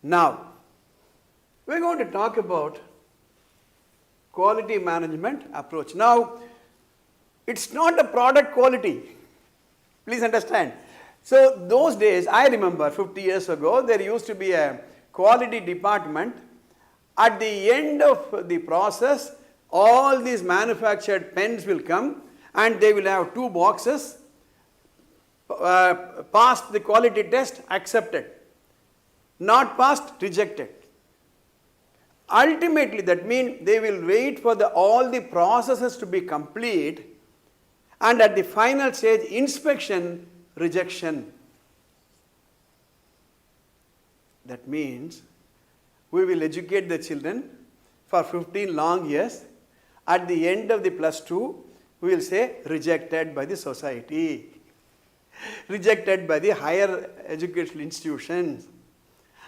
Now, we are going to talk about quality management approach. Now, it's not a product quality. Please understand. So, those days, I remember 50 years ago, there used to be a quality department. At the end of the process, all these manufactured pens will come and they will have two boxes, passed the quality test, accepted, not passed, rejected. Ultimately, that means they will wait for all the processes to be complete, and at the final stage, inspection, rejection. That means we will educate the children for 15 long years. At the end of the +2, we will say rejected by the society, rejected by the higher educational institutions.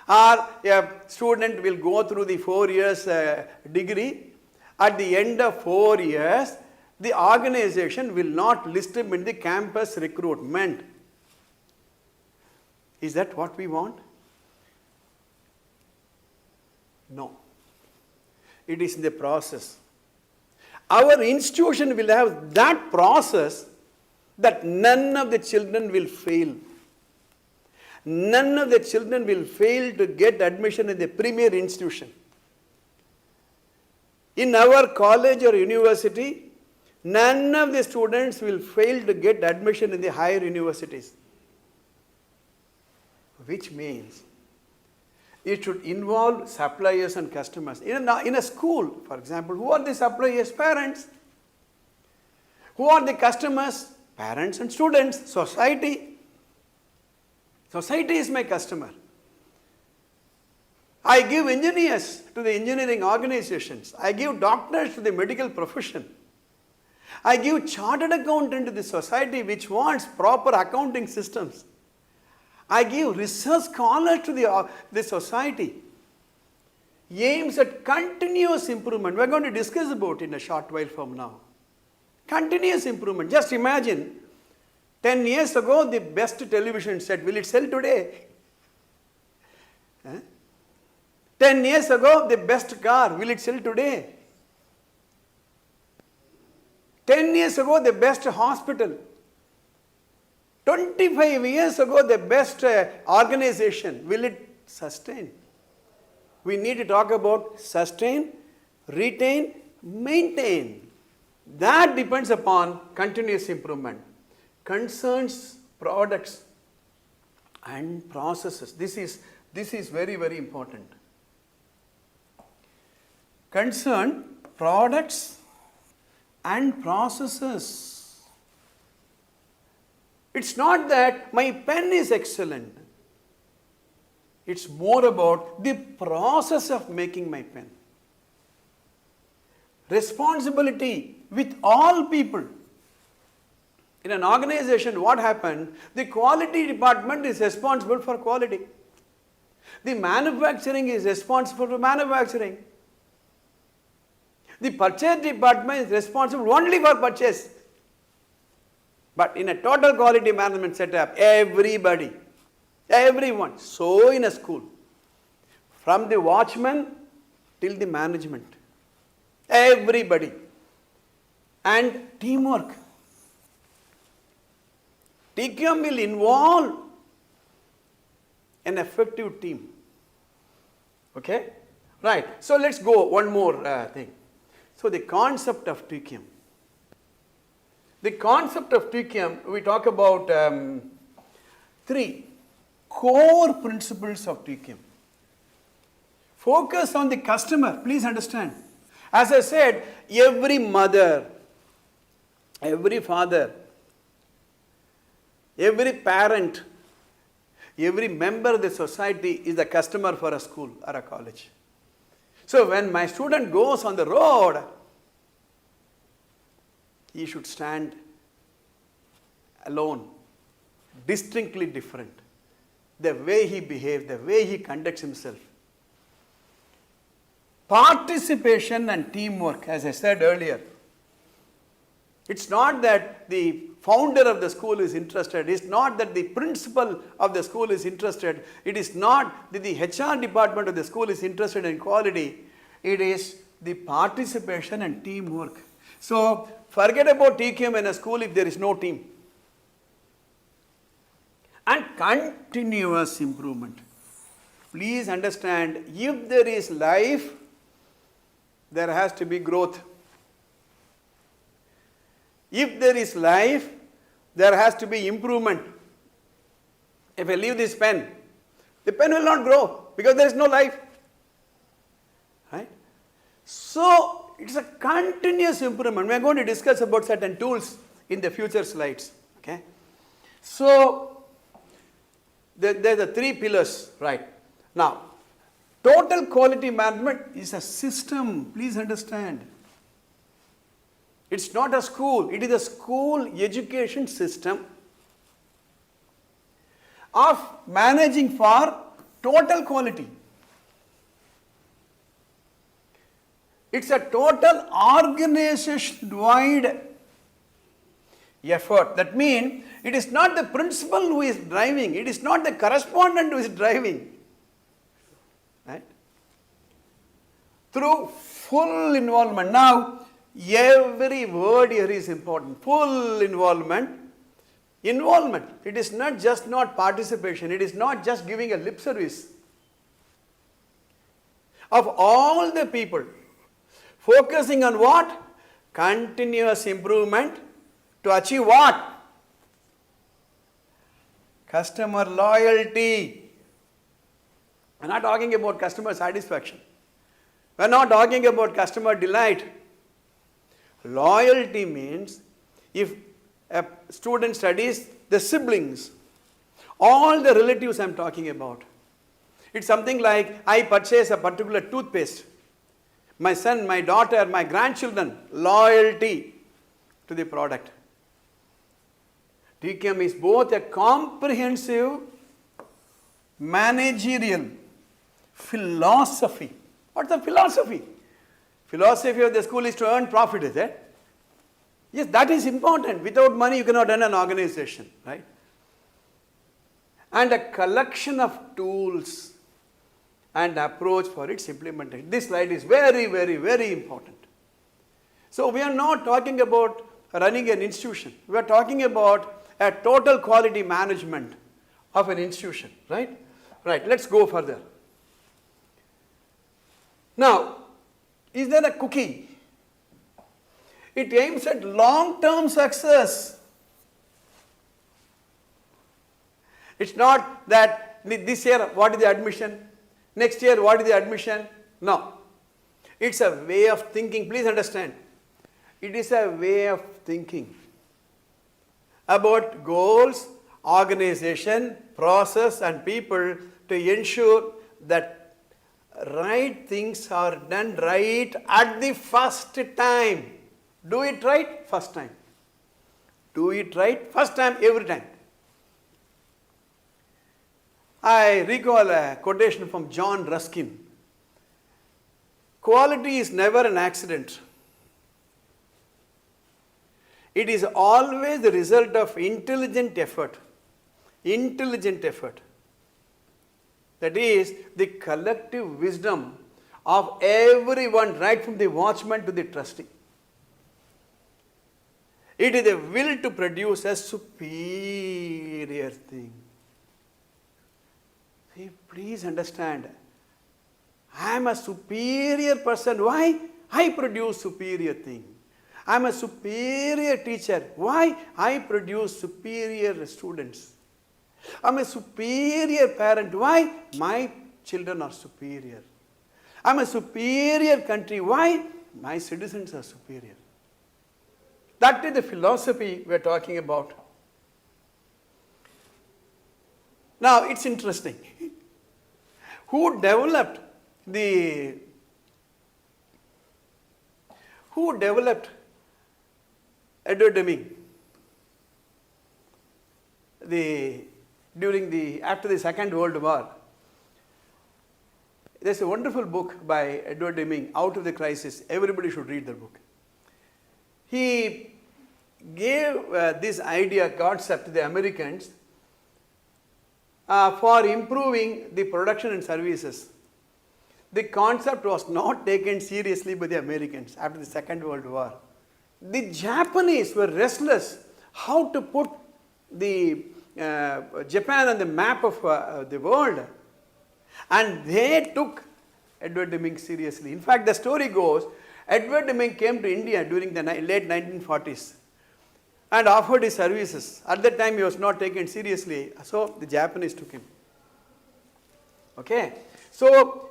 Or a student will go through the 4 years degree. At the end of 4 years, the organization will not list him in the campus recruitment. Is that what we want? No. It is in the process. Our institution will have that process that none of the children will fail. None of the children will fail to get admission in the premier institution. In our college or university, none of the students will fail to get admission in the higher universities. Which means it should involve suppliers and customers. In a school, for example, who are the suppliers? Parents. Who are the customers? Parents and students, society. Society is my customer. I give engineers to the engineering organizations. I give doctors to the medical profession. I give chartered accountant to the society which wants proper accounting systems. I give research scholars to the society. Aims at continuous improvement. We are going to discuss about it in a short while from now. Continuous improvement. Just imagine, 10 years ago, the best television set, will it sell today? 10 years ago, the best car, will it sell today? 10 years ago, the best hospital. 25 years ago, the best organization, will it sustain? We need to talk about sustain, retain, maintain. That depends upon continuous improvement. Concerns products and processes. This is very, very important. Concern products and processes. It's not that my pen is excellent. It's more about the process of making my pen. Responsibility with all people. In an organization, what happened? The quality department is responsible for quality. The manufacturing is responsible for manufacturing. The purchase department is responsible only for purchase. But in a total quality management setup, everybody, everyone, so in a school, from the watchman till the management, everybody, and teamwork. TQM will involve an effective team. Okay? Right. So let's go one more thing. So the concept of TQM. The concept of TQM, we talk about 3 core principles of TQM. Focus on the customer. Please understand. As I said, every mother, every father, every parent, every member of the society is a customer for a school or a college. So when my student goes on the road, he should stand alone, distinctly different. The way he behaves, the way he conducts himself. Participation and teamwork, as I said earlier. It's not that the founder of the school is interested. It's not that the principal of the school is interested. It is not that the HR department of the school is interested in quality. It is the participation and teamwork. So forget about TQM in a school if there is no team. And continuous improvement. Please understand, if there is life, there has to be growth. If there is life, there has to be improvement. If I leave this pen, the pen will not grow because there is no life. Right? So, it's a continuous improvement. We are going to discuss about certain tools in the future slides. Okay? So, there are the three pillars, right? Now, total quality management is a system, please understand. It's not a school, it is a school education system of managing for total quality. It's a total organization-wide effort. That means it is not the principal who is driving, it is not the correspondent who is driving. Right? Through full involvement. Now, every word here is important. Full involvement. Involvement. It is not just not participation. It is not just giving a lip service. Of all the people, focusing on what? Continuous improvement to achieve what? Customer loyalty. We are not talking about customer satisfaction. We are not talking about customer delight. Loyalty means if a student studies, the siblings, all the relatives I am talking about. It's something like I purchase a particular toothpaste. My son, my daughter, my grandchildren, loyalty to the product. TQM is both a comprehensive managerial philosophy. What's the philosophy? Philosophy of the school is to earn profit, is it? Yes, that is important. Without money, you cannot run an organization, right? And a collection of tools and approach for its implementation. This slide is very, very, very important. So we are not talking about running an institution. We are talking about a total quality management of an institution, right? Right, let's go further. Now, is there a cookie? It aims at long-term success. It's not that this year, what is the admission? Next year, what is the admission? No. It's a way of thinking. Please understand. It is a way of thinking about goals, organization, process and people to ensure that right things are done right at the first time. Do it right first time. Do it right first time, every time. I recall a quotation from John Ruskin. Quality is never an accident. It is always the result of intelligent effort. Intelligent effort. That is the collective wisdom of everyone, right from the watchman to the trustee. It is the will to produce a superior thing. See, please understand. I am a superior person. Why? I produce superior thing. I am a superior teacher. Why? I produce superior students. I am a superior parent. Why? My children are superior. I am a superior country. Why? My citizens are superior. That is the philosophy we are talking about. Now, it's interesting. Who developed Edward Deming after the Second World War? There's a wonderful book by Edward Deming, Out of the Crisis. Everybody should read the book. He gave this idea, concept to the Americans for improving the production and services. The concept was not taken seriously by the Americans after the Second World War. The Japanese were restless how to put the Japan on the map of the world, and they took Edward Deming seriously. In fact, the story goes, Edward Deming came to India during the late 1940s and offered his services. At that time, he was not taken seriously, so the Japanese took him. Okay, so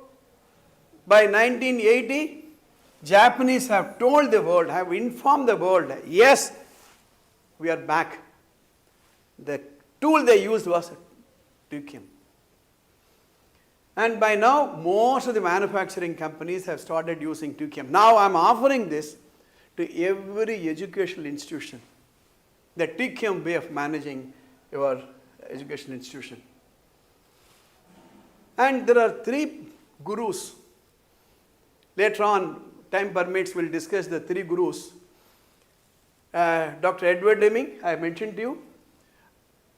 by 1980, Japanese have told the world, have informed the world, yes, we are back. The tool they used was tritium. And by now, most of the manufacturing companies have started using tritium. Now I am offering this to every educational institution, the tritium way of managing your educational institution. And there are three gurus. Later on, time permits, we'll discuss the three gurus. Dr. Edward Deming, I mentioned to you,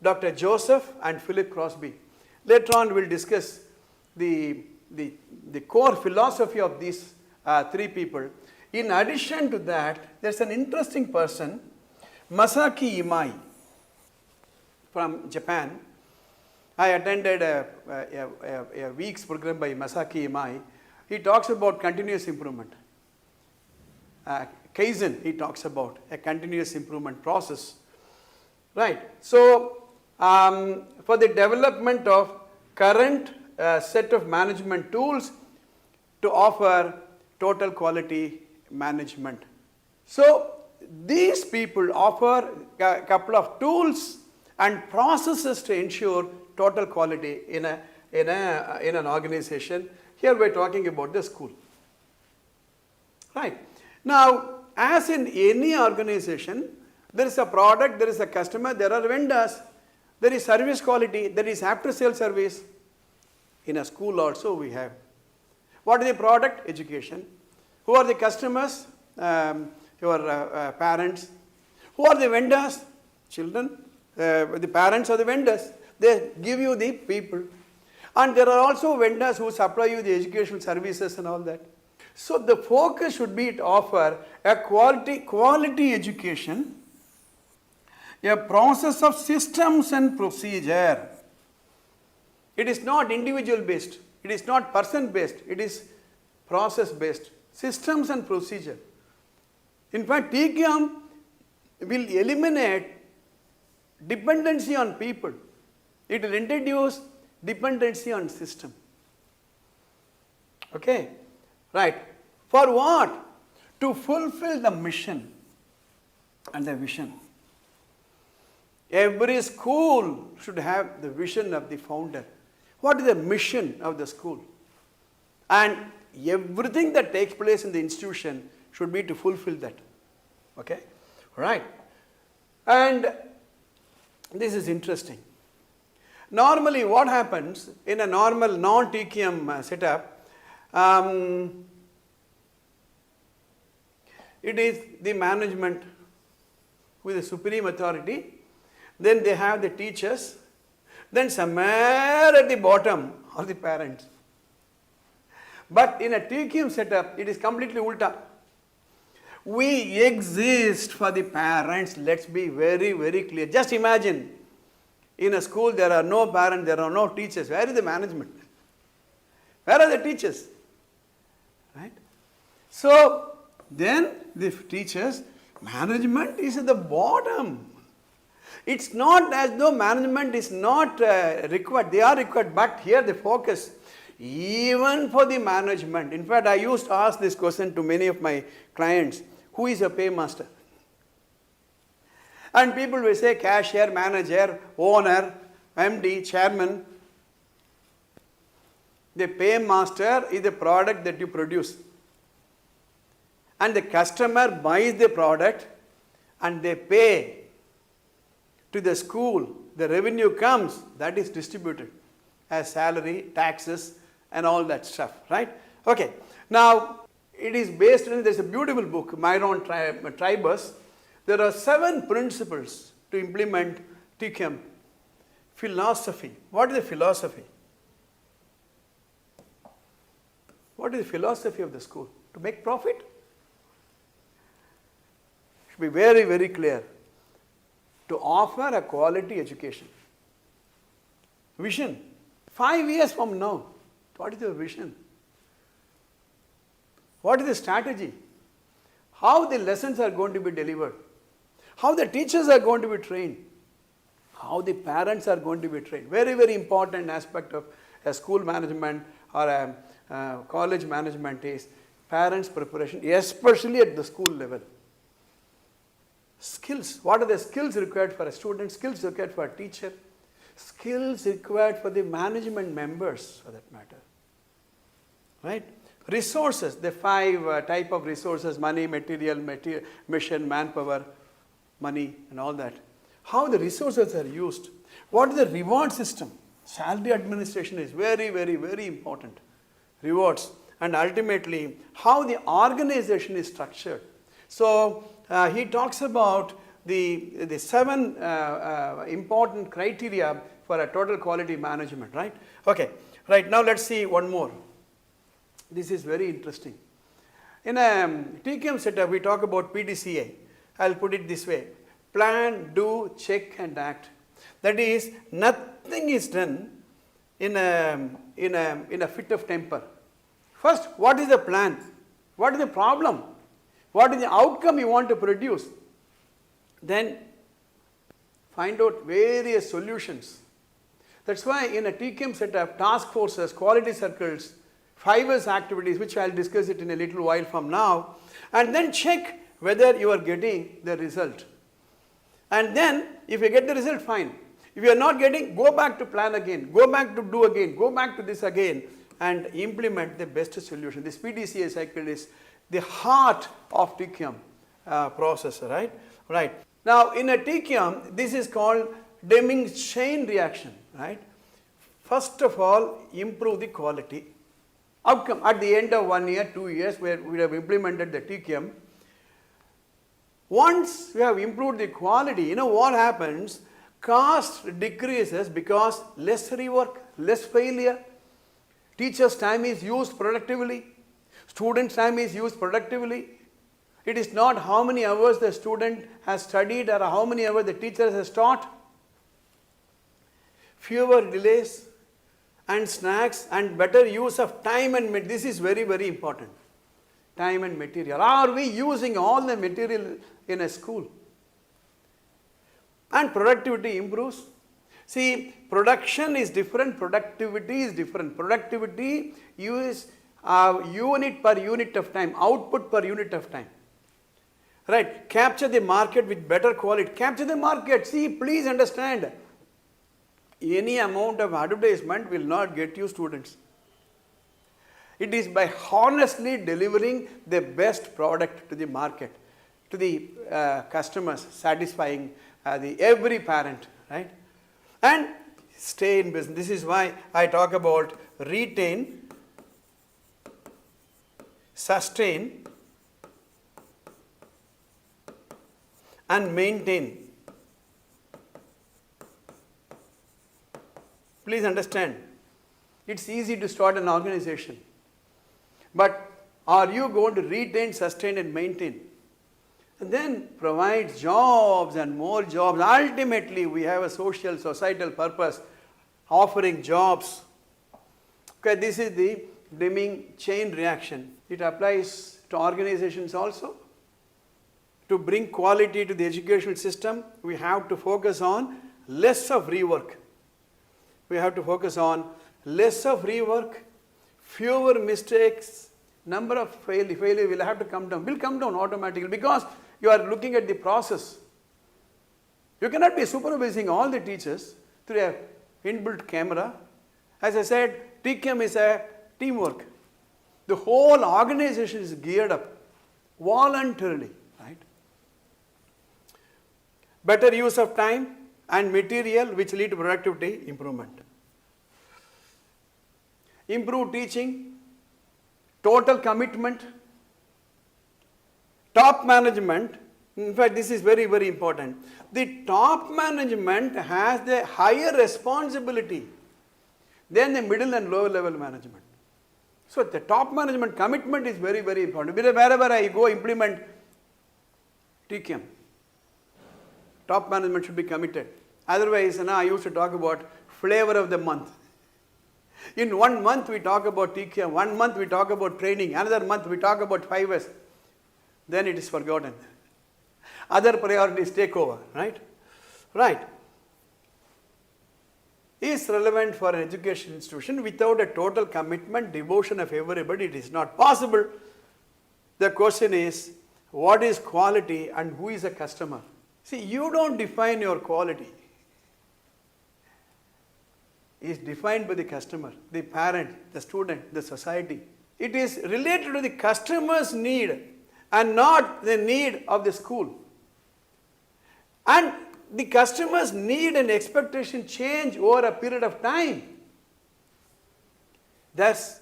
Dr. Joseph and Philip Crosby. Later on, we'll discuss the core philosophy of these three people. In addition to that, there's an interesting person, Masaki Imai from Japan. I attended a week's program by Masaki Imai. He talks about continuous improvement. Kaizen, he talks about a continuous improvement process. Right. So, for the development of current set of management tools to offer total quality management. So, these people offer a couple of tools and processes to ensure total quality in an organization. Here we are talking about the school. Right. Now, as in any organization, there is a product, there is a customer, there are vendors, there is service quality, there is after sale service. In a school also we have. What is the product? Education. Who are the customers? Your parents. Who are the vendors? Children. The parents are the vendors. They give you the people. And there are also vendors who supply you the educational services and all that. So the focus should be to offer a quality education, a process of systems and procedure. It is not individual based, it is not person based, it is process based, systems and procedure. In fact, TQM will eliminate dependency on people. It will introduce dependency on system. Okay, right. For what? To fulfill the mission and the vision. Every school should have the vision of the founder. What is the mission of the school? And everything that takes place in the institution should be to fulfill that. Okay? Right. And this is interesting. Normally what happens in a normal non-TQM setup, it is the management with the supreme authority, then they have the teachers, then somewhere at the bottom are the parents. But in a TQM setup, it is completely ulta. We exist for the parents. Let's be very, very clear. Just imagine, in a school there are no parents, there are no teachers. Where is the management? Where are the teachers? Right? So, then the teachers, management is at the bottom. It's not as though management is not required. They are required, but here the focus, even for the management. In fact, I used to ask this question to many of my clients. Who is a paymaster? And people will say cashier, manager, owner, MD, chairman. The paymaster is the product that you produce. And the customer buys the product and they pay to the school. The revenue comes, that is distributed as salary, taxes and all that stuff, right? Okay. Now, it is based on, there's a beautiful book, Myron Tribus. There are 7 principles to implement TCAM philosophy. What is the philosophy? What is the philosophy of the school? To make profit? Should be very, very clear. To offer a quality education. Vision. 5 years from now, what is your vision? What is the strategy? How the lessons are going to be delivered? How the teachers are going to be trained? How the parents are going to be trained? Very, very important aspect of a school management or a college management is parents' preparation, especially at the school level. Skills. What are the skills required for a student? Skills required for a teacher? Skills required for the management members, for that matter. Right? Resources. The 5 type of resources: money, material, mission, manpower, money, and all that. How the resources are used. What is the reward system? Salary administration is very, very, very important. Rewards. And ultimately, how the organization is structured. So, he talks about the 7 important criteria for a total quality management, right? Okay, right, now let's see one more. This is very interesting. In a TCAM setup, we talk about PDCA. I'll put it this way: plan, do, check, and act. That is, nothing is done in a fit of temper. First, what is the plan? What is the problem? What is the outcome you want to produce? Then find out various solutions. That's why in a TCAM setup, task forces, quality circles, 5S activities, which I'll discuss it in a little while from now, and then check whether you are getting the result. And then, if you get the result, fine. If you are not getting, go back to plan again, go back to do again, go back to this again, and implement the best solution. This PDCA cycle is the heart of TCAM process, right? Right. Now, in a TCAM, this is called Deming's chain reaction, right? First of all, improve the quality. Outcome at the end of 1 year, 2 years, where we have implemented the TCAM. Once we have improved the quality, you know what happens? Cost decreases because less rework, less failure. Teacher's time is used productively. Student's time is used productively. It is not how many hours the student has studied or how many hours the teacher has taught. Fewer delays and snacks and better use of time and material. This is very, very important. Time and material. Are we using all the material in a school? And productivity improves. See, production is different, productivity is different. Productivity is unit per unit of time, output per unit of time. Right, capture the market with better quality. Capture the market. See, please understand, any amount of advertisement will not get you students. It is by honestly delivering the best product to the market, to the customers, satisfying every parent, right? And stay in business. This is why I talk about retain, sustain, and maintain. Please understand, it's easy to start an organization, but are you going to retain, sustain, and maintain? And then provide jobs and more jobs. Ultimately, we have a social, societal purpose, offering jobs. Okay, this is the Deming chain reaction. It applies to organizations also. To bring quality to the educational system, we have to focus on less of rework. We have to focus on less of rework, fewer mistakes, number of failure will have to come down. Will come down automatically because you are looking at the process. You cannot be supervising all the teachers through an inbuilt camera. As I said, TCAM is a teamwork. The whole organization is geared up voluntarily, right? Better use of time and material which lead to productivity improvement. Improve teaching, total commitment, top management, In fact, this is very, very important. The top management has the higher responsibility than the middle and lower level management. So the top management commitment is very, very important. Wherever I go implement TQM, top management should be committed. Otherwise, I used to talk about flavor of the month. In 1 month we talk about TQM, 1 month we talk about training, another month we talk about 5S. Then it is forgotten. Other priorities take over, right? Right. Is relevant for an education institution. Without a total commitment, devotion of everybody, it is not possible. The question is, what is quality and who is a customer? See, you don't define your quality. It is defined by the customer, the parent, the student, the society. It is related to the customer's need and not the need of the school. And the customer's need and expectation change over a period of time. Thus,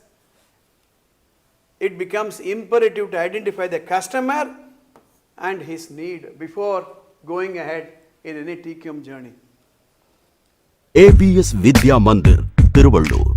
it becomes imperative to identify the customer and his need before going ahead in any TQM journey. AVS Vidya Mandir, Tiruvallur.